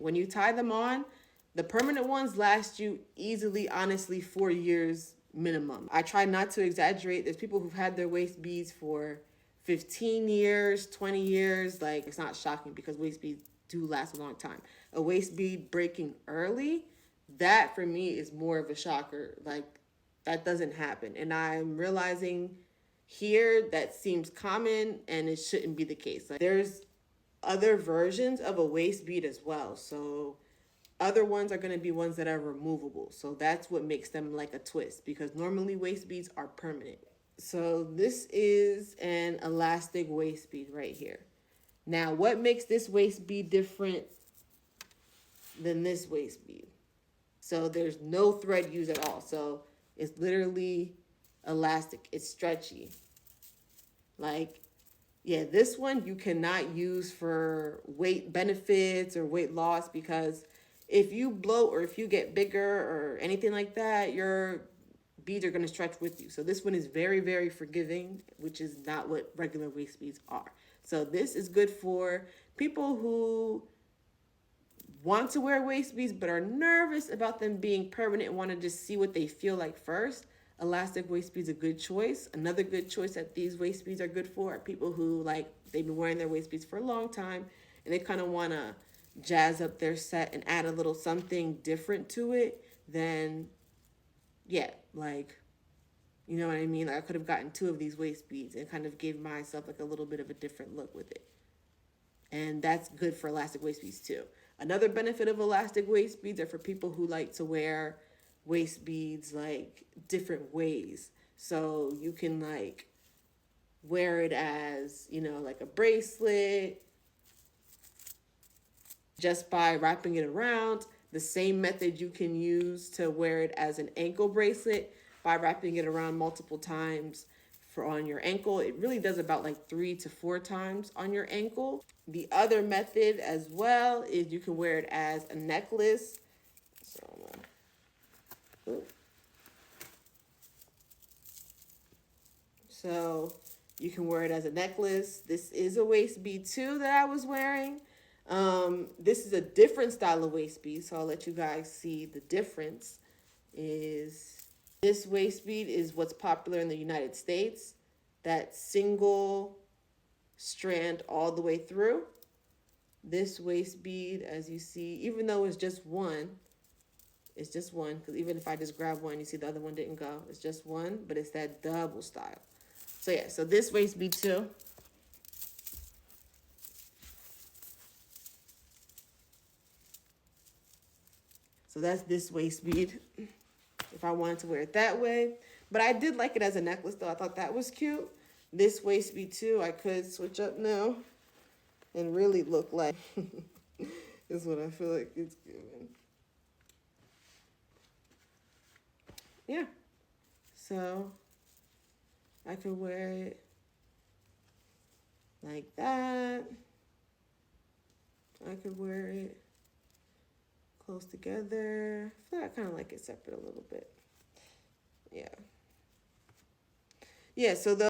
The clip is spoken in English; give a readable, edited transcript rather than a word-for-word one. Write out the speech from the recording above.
When you tie them on, the permanent ones last you easily, honestly, 4 years minimum. I try not to exaggerate. There's people who've had their waist beads for 15 years, 20 years. Like, it's not shocking because waist beads do last a long time. A waist bead breaking early, that for me is more of a shocker. Like, that doesn't happen. And I'm realizing here that seems common and it shouldn't be the case. Like, there's other versions of a waist bead as well. So other ones are going to be ones that are removable. So that's what makes them like a twist, because normally waist beads are permanent. So this is an elastic waist bead right here. Now, what makes this waist bead different than this waist bead? So there's no thread used at all. So it's literally elastic. It's stretchy. Like, yeah, this one you cannot use for weight benefits or weight loss, because if you bloat or if you get bigger or anything like that, your beads are going to stretch with you. So this one is very, very forgiving, which is not what regular waist beads are. So this is good for people who want to wear waist beads but are nervous about them being permanent and want to just see what they feel like first. Elastic waist beads a good choice. Another good choice that these waist beads are good for are people who, like, they've been wearing their waist beads for a long time and they kind of want to jazz up their set and add a little something different to it. Then yeah, like, you know what I mean? Like, I could have gotten 2 of these waist beads and kind of gave myself like a little bit of a different look with it. And that's good for elastic waist beads too. Another benefit of elastic waist beads are for people who like to wear waist beads like different ways. So you can like wear it as, you know, like a bracelet just by wrapping it around. The same method you can use to wear it as an ankle bracelet by wrapping it around multiple times for on your ankle. It really does about like 3 to 4 times on your ankle. The other method as well is you can wear it as a necklace. So you can wear it as a necklace. This is a waist bead too that I was wearing. This is a different style of waist bead, so I'll let you guys see the difference. Is this waist bead is what's popular in the United States, that single strand all the way through. This waist bead, as you see, even though it's just one, because even if I just grab one, you see the other one didn't go. It's just one, but it's that double style. So yeah, so this waist bead too. So that's this waist bead, if I wanted to wear it that way. But I did like it as a necklace though. I thought that was cute. This waist bead too, I could switch up now and really look like is what I feel like it's giving. Yeah. So I could wear it like that. I could wear it close together. I feel like I kind of like it separate a little bit. Yeah. Yeah, so the